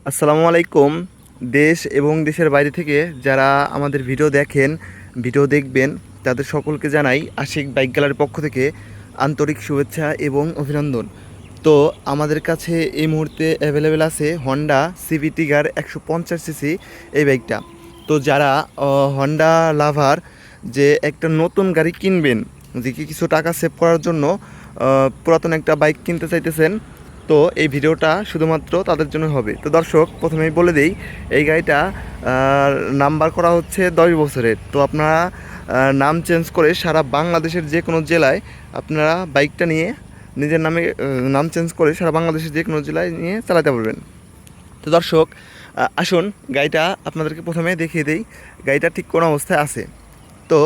আসসালামু আলাইকুম। দেশ এবং দেশের বাইরে থেকে যারা আমাদের ভিডিও দেখবেন, তাদের সকলকে জানাই আশিক বাইক গ্যালারির পক্ষ থেকে আন্তরিক শুভেচ্ছা এবং অভিনন্দন। তো আমাদের কাছে এই মুহূর্তে অ্যাভেলেবেল আছে হন্ডা সিভি টিগার 150 সিসি এই বাইকটা। তো যারা হন্ডা লাভার, যে একটা নতুন গাড়ি কিনবেন, যে কিছু টাকা সেভ করার জন্য পুরাতন একটা বাইক কিনতে চাইতেছেন, তো এই ভিডিওটা শুধুমাত্র তাদের জন্য হবে। তো দর্শক, প্রথমেই বলে দিই, এই গাড়িটা নাম্বার করা হচ্ছে 10 বছরের। তো আপনারা নাম চেঞ্জ করে সারা বাংলাদেশের যে কোনো জেলায় আপনারা বাইকটা নিয়ে নিজের নামে নাম চেঞ্জ করে সারা বাংলাদেশের যে কোনো জেলায় নিয়ে চালাতে পারবেন। তো দর্শক, আসুন গাড়িটা আপনাদেরকে প্রথমে দেখিয়ে দিই গাড়িটা ঠিক কোন অবস্থায় আছে। তো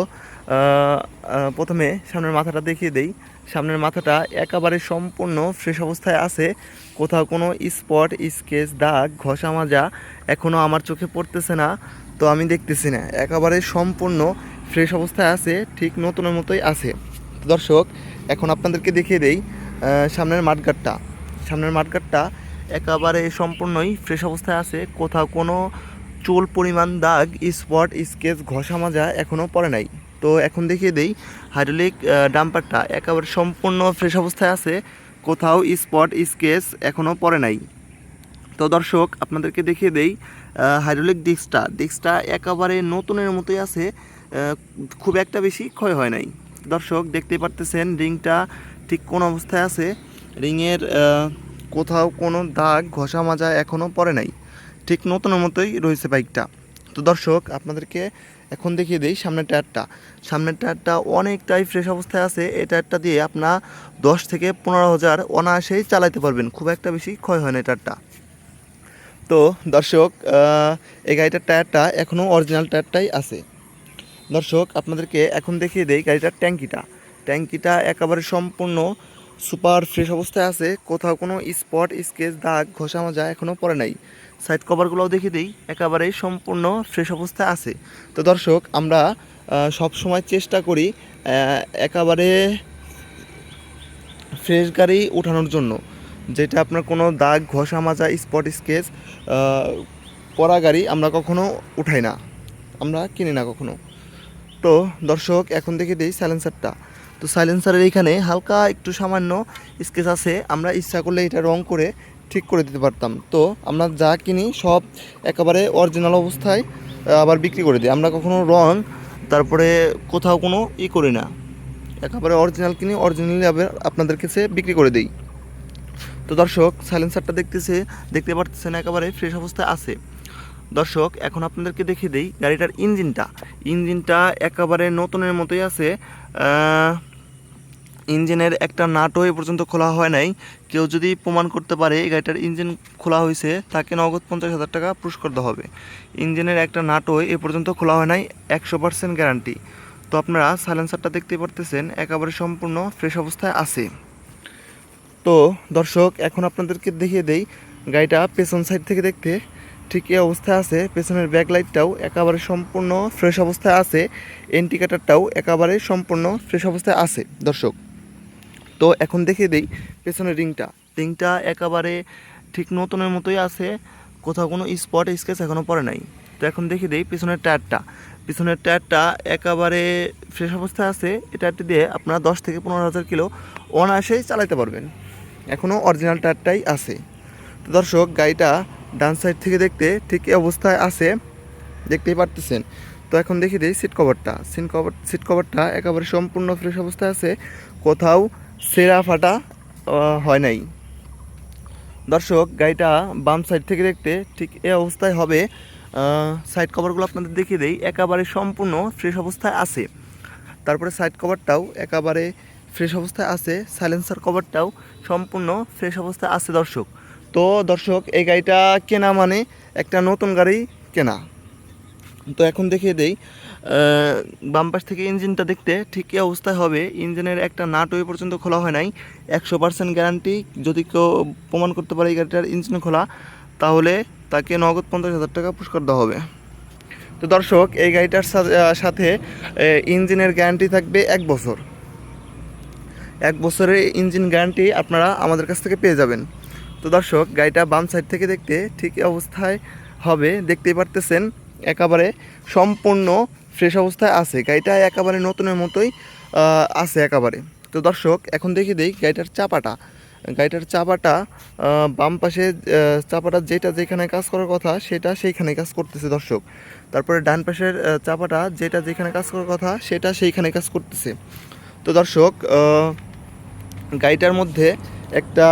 প্রথমে সামনের মাথাটা দেখিয়ে দেই। সামনের মাথাটা একেবারে সম্পূর্ণ ফ্রেশ অবস্থায় আছে। কোথাও কোনো স্পট, স্কেচ, দাগ, ঘষা মাজা এখনও আমার চোখে পড়তেছে না। তো আমি দেখতেছি না, একেবারে সম্পূর্ণ ফ্রেশ অবস্থায় আছে, ঠিক নতুনের মতোই আছে। তো দর্শক, এখন আপনাদেরকে দেখিয়ে দেই সামনের মাঠগাটটা একেবারে সম্পূর্ণই ফ্রেশ অবস্থায় আছে। কোথাও কোনো চুল পরিমাণ দাগ, স্পট, স্কেচ, ঘষা মাজা এখনও পড়ে নাই। তো এখন দেখিয়ে দেই হাইড্রোলিক ডাম্পারটা একেবারে সম্পূর্ণ ফ্রেশ অবস্থায় আছে। কোথাও স্পট, স্কেচ এখনও পড়ে নাই। তো দর্শক, আপনাদেরকে দেখিয়ে দেই হাইড্রোলিক ডিস্কটা একেবারে নতুনের মতোই আছে। খুব একটা বেশি ক্ষয় হয় নাই। দর্শক, দেখতেই পারতেছেন রিংটা ঠিক কোন অবস্থায় আছে। রিংয়ের কোথাও কোনো দাগ, ঘষা মাজা এখনও পড়ে নাই, ঠিক নতুনের মতোই রয়েছে বাইকটা। তো দর্শক, আপনাদেরকে এখন দেখিয়ে দিই সামনের টায়ারটা অনেকটাই ফ্রেশ অবস্থায় আছে। এই টায়ারটা দিয়ে আপনার 10 থেকে 15 হাজার অনায়াসেই চালাতে পারবেন, খুব একটা বেশি ক্ষয় হয় না এই টায়ারটা। তো দর্শক, এই গাড়িটার টায়ারটা এখনও অরিজিনাল টায়ারটাই আছে। দর্শক, আপনাদেরকে এখন দেখিয়ে দেই গাড়িটার ট্যাঙ্কিটা একেবারে সম্পূর্ণ সুপার ফ্রেশ অবস্থায় আছে। কোথাও কোনো স্পট, স্কেচ, দাগ, ঘষা মাজা এখনও পড়ে নাই। সাইড কভারগুলোও দেখিয়ে দিই, একেবারেই সম্পূর্ণ ফ্রেশ অবস্থায় আছে। তো দর্শক, আমরা সব সময় চেষ্টা করি একেবারে ফ্রেশ গাড়ি ওঠানোর জন্য, যেটা আপনার কোনো দাগ, ঘষা মাজা, স্পট, স্কেচ পরা গাড়ি আমরা কখনো উঠাই না, আমরা কিনি না কখনো। তো দর্শক, এখন দেখে দিই সাইলেন্সারটা। তো সাইলেন্সারের এইখানে হালকা একটু সামান্য স্কেচ আছে, আমরা ইচ্ছা করলে এটা রং করে ঠিক করে দিতে পারতাম। তো আমরা যা কিনি সব একেবারে অরিজিনাল অবস্থায় আবার বিক্রি করে দিই। আমরা কখনো রং তারপরে কোথাও কোনো করি না, একেবারে অরিজিনাল কিনি, অরিজিনালি আবার আপনাদের কাছে বিক্রি করে দিই। তো দর্শক, সাইলেন্সারটা দেখতে পাচ্ছেন একেবারে ফ্রেশ অবস্থায় আছে। দর্শক, এখন আপনাদেরকে দেখিয়ে দিই গাড়িটার ইঞ্জিনটা একেবারে নতুনের মতোই আছে। ইঞ্জিনের একটা নাটও এ পর্যন্ত খোলা হয় নাই। কেউ যদি প্রমাণ করতে পারে এই গাড়িটার ইঞ্জিন খোলা হয়েছে, তাকে নগদ 50,000 টাকা পুরস্কার দেওয়া হবে। ইঞ্জিনের একটা নাটও এ পর্যন্ত খোলা হয় নাই, 100% গ্যারান্টি। তো আপনারা সাইলেন্সারটা দেখতে পারতেছেন একেবারে সম্পূর্ণ ফ্রেশ অবস্থায় আছে। তো দর্শক, এখন আপনাদেরকে দেখিয়ে দেই গাড়িটা পেছন সাইড থেকে দেখতে ঠিক এই অবস্থায় আছে। পেছনের ব্যাকলাইটটাও একেবারে সম্পূর্ণ ফ্রেশ অবস্থায় আছে। ইন্ডিকেটারটাও একেবারে সম্পূর্ণ ফ্রেশ অবস্থায় আছে দর্শক। তো এখন দেখিয়ে দিই পেছনের রিংটা একেবারে ঠিক নতুনের মতোই আছে। কোথাও কোনো স্পট, স্কেচ এখনও পড়ে নাই। তো এখন দেখিয়ে দিই পিছনের টায়ারটা একেবারে ফ্রেশ অবস্থায় আছে। এই টায়ারটি দিয়ে আপনারা 10 থেকে 15 হাজার কিলো অনায়াসেই চালাতে পারবেন, এখনও অরিজিনাল টায়ারটাই আছে। তো দর্শক, গাড়িটা ডান সাইড থেকে দেখতে ঠিক এই অবস্থায় আছে, দেখতেই পারতেছেন। তো এখন দেখিয়ে দিই সিট কভারটা একেবারে সম্পূর্ণ ফ্রেশ অবস্থায় আছে, কোথাও ছেঁড়া ফাটা হয় নাই। দর্শক, গাড়িটা বাম সাইড থেকে দেখতে ঠিক এই অবস্থায় হবে। সাইড কভারগুলো আপনাদের দেখিয়ে দেই, একেবারে সম্পূর্ণ ফ্রেশ অবস্থায় আছে। তারপরে সাইড কভারটাও একেবারে ফ্রেশ অবস্থায় আছে, সাইলেন্সার কভারটাও সম্পূর্ণ ফ্রেশ অবস্থায় আছে দর্শক। তো দর্শক, এই গাড়িটা কেনা মানে একটা নতুন গাড়ি কেনা। তো এখন দেখিয়ে দেই বাম পাশ থেকে ইঞ্জিনটা দেখতে ঠিক এই অবস্থায় হবে। ইঞ্জিনের একটা নাটও এ পর্যন্ত খোলা হয় নাই, 100% গ্যারান্টি। যদি কেউ প্রমাণ করতে পারে এই গাড়িটার ইঞ্জিন খোলা, তাহলে তাকে নগদ 50,000 টাকা পুরস্কার দেওয়া হবে। তো দর্শক, এই গাড়িটার সাথে ইঞ্জিনের গ্যারান্টি থাকবে 1 বছর। 1 বছরের ইঞ্জিন গ্যারান্টি আপনারা আমাদের কাছ থেকে পেয়ে যাবেন। তো দর্শক গাড়িটা বাম সাইড থেকে দেখতে ঠিক এই অবস্থায় হবে, দেখতেই পারতেছেন একেবারে সম্পূর্ণ ফ্রেশ অবস্থায় আছে, গাড়িটা একেবারে নতুনের মতোই আছে একেবারে। তো দর্শক এখন দেখে দিই গাড়িটার চাপাটা বাম পাশে চাপাটা যেটা যেখানে কাজ করার কথা সেটা সেইখানে কাজ করতেছে দর্শক। তারপরে ডান পাশের চাপাটা যেটা যেখানে কাজ করার কথা সেটা সেইখানে কাজ করতেছে। তো দর্শক গাড়িটার মধ্যে একটা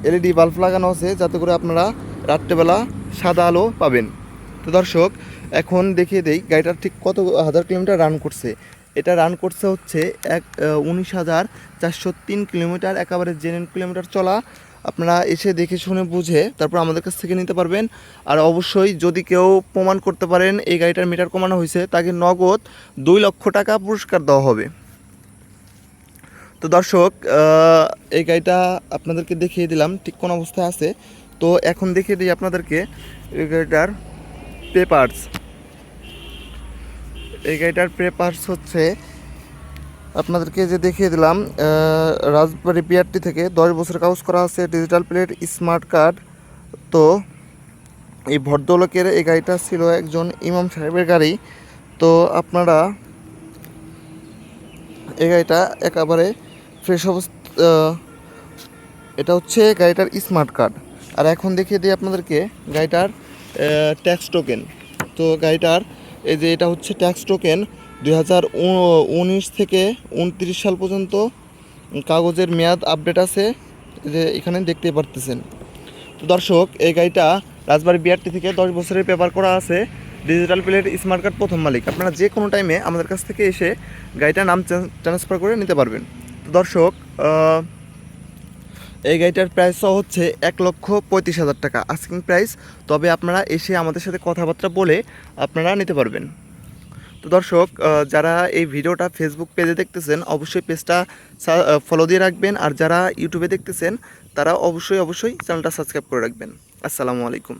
এলইডি বাল্ব লাগানো আছে যাতে করে আপনারা রাত্রেবেলা সাদা আলো পাবেন। তো দর্শক এখন দেখিয়ে দেই গাড়িটার ঠিক কত হাজার কিলোমিটার রান করছে। এটা রান করছে হচ্ছে 19,403 কিলোমিটার, একেবারে জেনুইন কিলোমিটার চলা। আপনারা এসে দেখে শুনে বুঝে তারপর আমাদের কাছ থেকে নিতে পারবেন। আর অবশ্যই যদি কেউ প্রমাণ করতে পারেন এই গাড়িটার মিটার কমানো হয়েছে, তাকে নগদ 2 লক্ষ টাকা পুরস্কার দেওয়া হবে। তো দর্শক এই গাড়িটা আপনাদেরকে দেখিয়ে দিলাম ঠিক কোন অবস্থায় আছে। তো এখন দেখিয়ে দিই আপনাদেরকে এই গাড়িটার পেপারস। এই গাড়িটার পেপারস হচ্ছে আপনাদেরকে যে দেখিয়ে দিলাম, রাজবাড়ী বিআরটি থেকে 10 বছরের কাগজ করা আছে, ডিজিটাল প্লেট, স্মার্ট কার্ড। তো এই ভদ্রলোকের এই গাড়িটা ছিল একজন ইমাম সাহেবের গাড়ি। তো আপনারা এই গাড়িটা একেবারে ফ্রেশ অবস্থা, এটা হচ্ছে গাড়িটার স্মার্ট কার্ড। আর এখন দেখিয়ে দিই আপনাদেরকে গাড়িটার ট্যাক্স টোকেন। তো গাড়িটার এই যে এটা হচ্ছে ট্যাক্স টোকেন 2019 থেকে 29 সাল পর্যন্ত কাগজের মেয়াদ আপডেট আছে, যে এখানে দেখতে পারতেছেন। তো দর্শক এই গাড়িটা রাজবাড়ী বিআরটি থেকে 10 বছরের পেপার করা আছে, ডিজিটাল প্লেট, স্মার্ট কার্ড, প্রথম মালিক। আপনারা যে কোনো টাইমে আমাদের কাছ থেকে এসে গাড়িটার নাম ট্রান্সফার করে নিতে পারবেন। তো দর্শক এই গাড়িটার প্রাইস হচ্ছে 1,35,000 টাকা আস্কিং প্রাইস। তবে আপনারা এসে আমাদের সাথে কথাবার্তা বলে আপনারা নিতে পারবেন। তো দর্শক যারা এই ভিডিওটা ফেসবুক পেজে দেখতেছেন অবশ্যই পেজটা ফলো দিয়ে রাখবেন, আর যারা ইউটিউবে দেখতেছেন তারা অবশ্যই চ্যানেলটা সাবস্ক্রাইব করে রাখবেন। আসসালামু আলাইকুম।